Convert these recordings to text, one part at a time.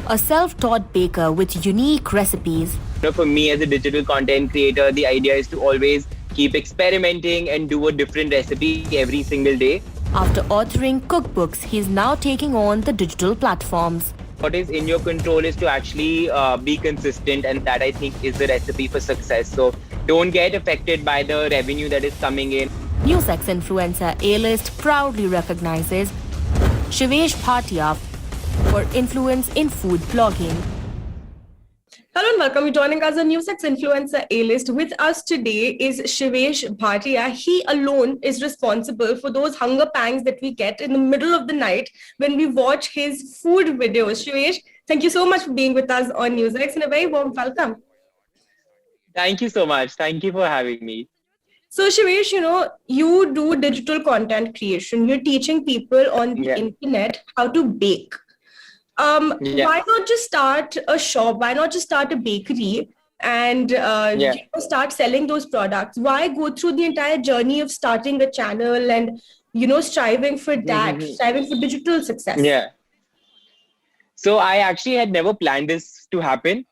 a self-taught baker with unique recipes. For me as a digital content creator, the idea is to always keep experimenting and do a different recipe every single day. After authoring cookbooks, he's now taking on the digital platforms. What is in your control is to actually be consistent, and that I think is the recipe for success. So don't get affected by the revenue that is coming in. NewsX influencer A-list proudly recognizes Shivesh Bhatia for influence in food blogging. Hello and welcome. You're joining us on NewsX Influencer A-List. With us today is Shivesh Bhatia. He alone is responsible for those hunger pangs that we get in the middle of the night when we watch his food videos. Shivesh, thank you so much for being with us on NewsX and a very warm welcome. Thank you so much. Thank you for having me. So Shivesh, you do digital content creation. You're teaching people on the internet how to bake. Why not just start a shop? Why not just start a bakery and start selling those products? Why go through the entire journey of starting a channel and striving for that, striving for digital success? Yeah. So I actually had never planned this to happen.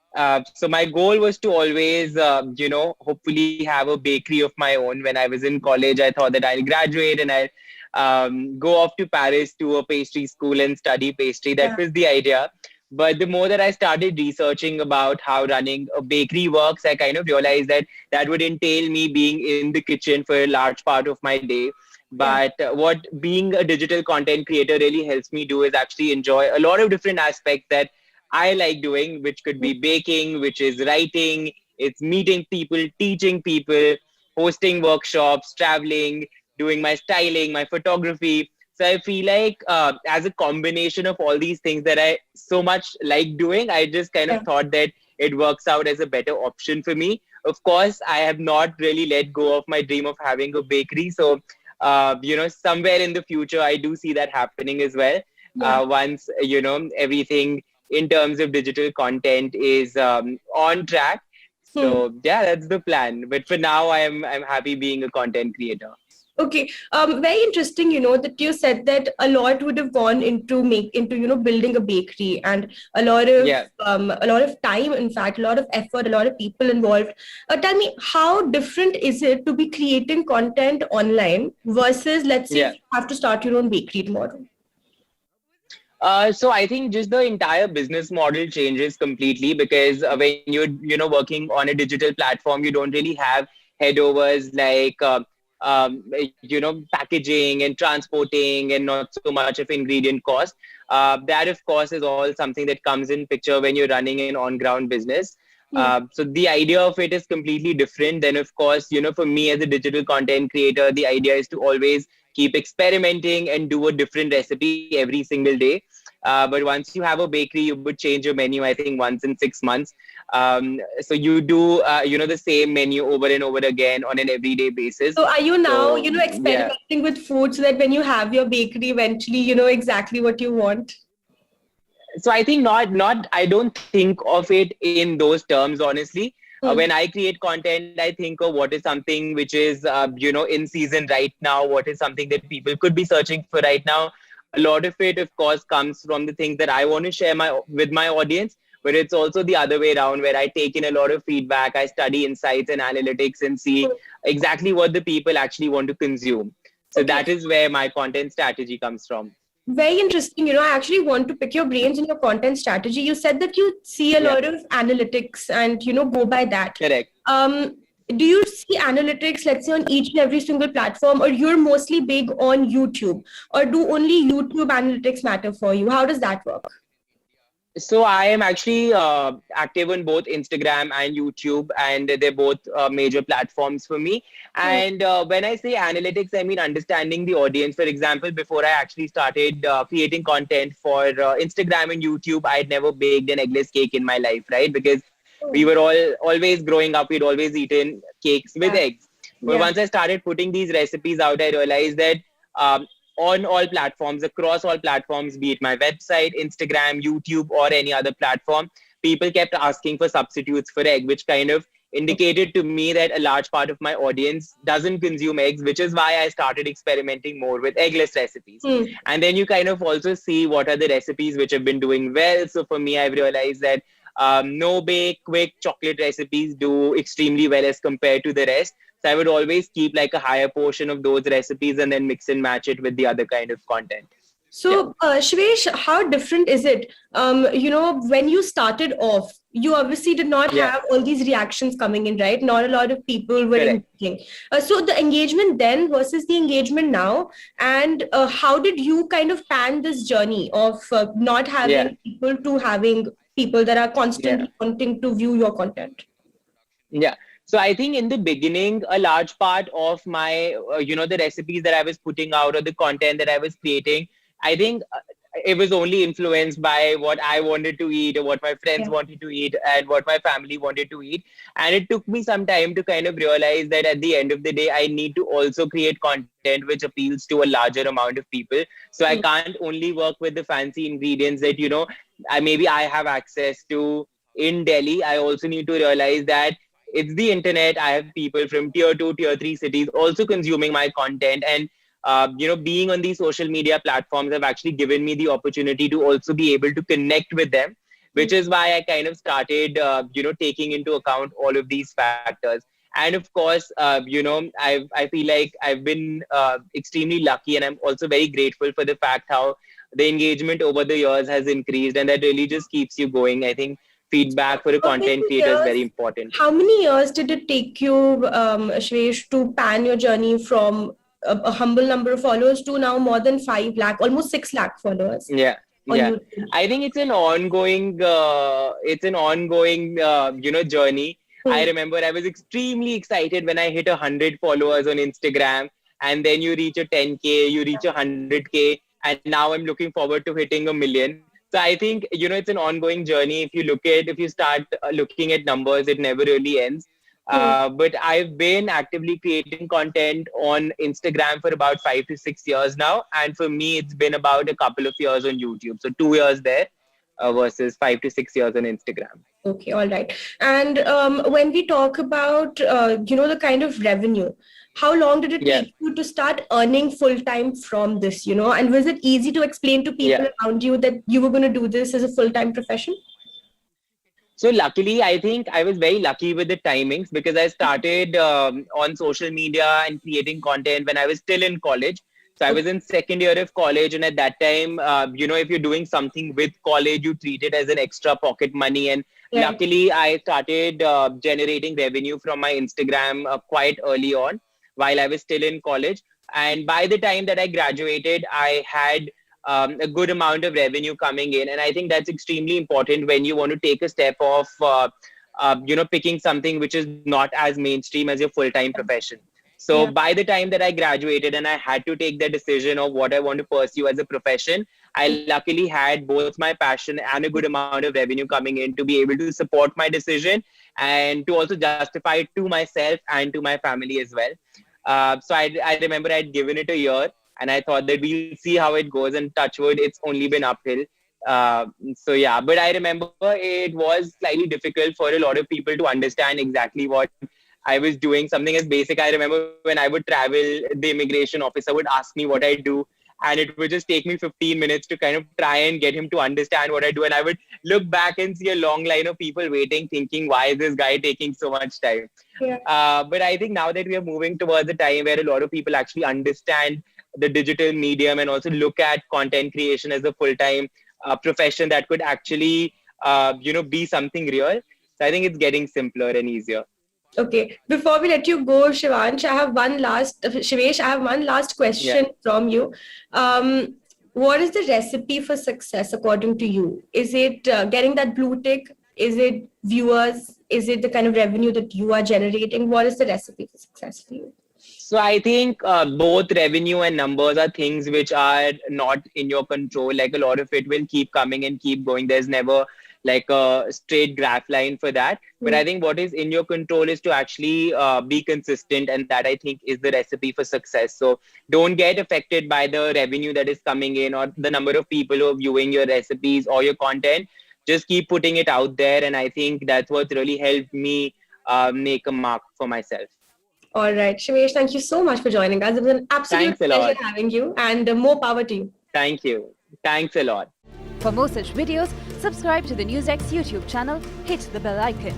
So my goal was to always, hopefully have a bakery of my own. When I was in college, I thought that I'll graduate and I'll go off to Paris to a pastry school and study pastry. That was the idea. But the more that I started researching about how running a bakery works, I kind of realized that that would entail me being in the kitchen for a large part of my day. But what being a digital content creator really helps me do is actually enjoy a lot of different aspects that I like doing, which could be baking, which is writing, it's meeting people, teaching people, hosting workshops, traveling, doing my styling, my photography. So I feel like as a combination of all these things that I so much like doing, I just kind of thought that it works out as a better option for me. Of course, I have not really let go of my dream of having a bakery. So, somewhere in the future, I do see that happening as well. Once, everything in terms of digital content is on track. So that's the plan. But for now, I'm happy being a content creator. Okay, very interesting. That you said that a lot would have gone into building a bakery, and a lot of time, in fact, a lot of effort, a lot of people involved. Tell me, how different is it to be creating content online versus, let's say, if you have to start your own bakery tomorrow? So I think just the entire business model changes completely, because when you're working on a digital platform, you don't really have headovers like packaging and transporting and not so much of ingredient cost. That of course is all something that comes in picture when you're running an on-ground business. So the idea of it is completely different. Then of course, for me as a digital content creator, the idea is to always keep experimenting and do a different recipe every single day. But once you have a bakery, you would change your menu, I think, once in 6 months. So you do, the same menu over and over again on an everyday basis. So are you now, experimenting with food so that when you have your bakery, eventually, you know exactly what you want? So I think I don't think of it in those terms, honestly. When I create content, I think of what is something which is, in season right now, what is something that people could be searching for right now. A lot of it, of course, comes from the things that I want to share with my audience, but it's also the other way around, where I take in a lot of feedback. I study insights and analytics and see exactly what the people actually want to consume. So that is where my content strategy comes from. Very interesting. I actually want to pick your brains in your content strategy. You said that you see a lot of analytics and, go by that. Correct. Do you see analytics, let's say, on each and every single platform, or you're mostly big on YouTube, or do only YouTube analytics matter for you? How does that work? So I am actually active on both Instagram and YouTube, and they're both major platforms for me. And when I say analytics, I mean understanding the audience. For example, before I actually started creating content for Instagram and YouTube, I had never baked an eggless cake in my life, right? Because we were always growing up, we'd always eaten cakes with eggs. But once I started putting these recipes out, I realized that on all platforms, across all platforms, be it my website, Instagram, YouTube, or any other platform, people kept asking for substitutes for egg, which kind of indicated to me that a large part of my audience doesn't consume eggs, which is why I started experimenting more with eggless recipes. Hmm. And then you kind of also see what are the recipes which have been doing well. So for me, I've realized that no bake, quick chocolate recipes do extremely well as compared to the rest. So I would always keep like a higher portion of those recipes and then mix and match it with the other kind of content. Yeah. So, Shivesh, how different is it? When you started off, you obviously did not Yeah. have all these reactions coming in, right? Not a lot of people were Correct. engaging. So, the engagement then versus the engagement now, and how did you kind of pan this journey of not Yeah. having people to having people that are Yeah. constantly wanting to view your content? Yeah. So I think in the beginning, a large part of my, the recipes that I was putting out or the content that I was creating, I think it was only influenced by what I wanted to eat or what my friends Yeah. wanted to eat and what my family wanted to eat. And it took me some time to kind of realize that at the end of the day, I need to also create content which appeals to a larger amount of people. So I Hmm. can't only work with the fancy ingredients that, maybe I have access to in Delhi. I also need to realize that it's the internet. I have people from tier 2, tier 3 cities also consuming my content. And, being on these social media platforms have actually given me the opportunity to also be able to connect with them, which is why I kind of started, taking into account all of these factors. And of course, I feel like I've been extremely lucky, and I'm also very grateful for the fact how the engagement over the years has increased, and that really just keeps you going. I think feedback for a How many content creator is years? very important. How many years did it take you, Shresh, to pan your journey from a humble number of followers to now more than 5 lakh, almost 6 lakh followers Yeah, on yeah. YouTube? I think it's an ongoing journey. I Hmm. remember I was extremely excited when I hit 100 followers on Instagram, and then you reach a 10K, you reach 100K, and now I'm looking forward to hitting a million. So I think, it's an ongoing journey. If you start looking at numbers, it never really ends. Hmm. But I've been actively creating content on Instagram for about 5 to 6 years now. And for me, it's been about a couple of years on YouTube. So 2 years there versus 5 to 6 years on Instagram. Okay, all right. And when we talk about, the kind of revenue, how long did it Yeah. take you to start earning full time from this, And was it easy to explain to people Yeah. around you that you were going to do this as a full time profession? So luckily, I think I was very lucky with the timings because I started on social media and creating content when I was still in college. So I Okay. was in second year of college, and at that time, if you're doing something with college, you treat it as an extra pocket money. And Right. luckily, I started generating revenue from my Instagram quite early on while I was still in college. And by the time that I graduated, I had a good amount of revenue coming in. And I think that's extremely important when you want to take a step of, picking something which is not as mainstream as your full-time profession. So Yeah. by the time that I graduated and I had to take the decision of what I want to pursue as a profession, I luckily had both my passion and a good amount of revenue coming in to be able to support my decision and to also justify it to myself and to my family as well. So I remember I'd given it a year and I thought that we'll see how it goes. And touch wood, it's only been uphill. So yeah, but I remember it was slightly difficult for a lot of people to understand exactly what I was doing. Something as basic. I remember when I would travel, the immigration officer would ask me what I do, and it would just take me 15 minutes to kind of try and get him to understand what I do. And I would look back and see a long line of people waiting, thinking, why is this guy taking so much time? Yeah. But I think now that we are moving towards a time where a lot of people actually understand the digital medium and also look at content creation as a full-time profession that could actually, be something real. So I think it's getting simpler and easier. Okay. Before we let you go, Shivesh, I have one last Yeah. question from you. What is the recipe for success according to you? Is it getting that blue tick? Is it viewers? Is it the kind of revenue that you are generating? What is the recipe for success for you? So I think both revenue and numbers are things which are not in your control. Like a lot of it will keep coming and keep going. There's never like a straight graph line for that. But Hmm. I think what is in your control is to actually be consistent, and that I think is the recipe for success. So don't get affected by the revenue that is coming in or the number of people who are viewing your recipes or your content. Just keep putting it out there, and I think that's what really helped me make a mark for myself. All right, Shivesh, thank you so much for joining us. It was an absolute Thanks a lot. pleasure having you, and more power to you. Thank you. Thanks a lot. For more such videos, subscribe to the NewsX YouTube channel, hit the bell icon.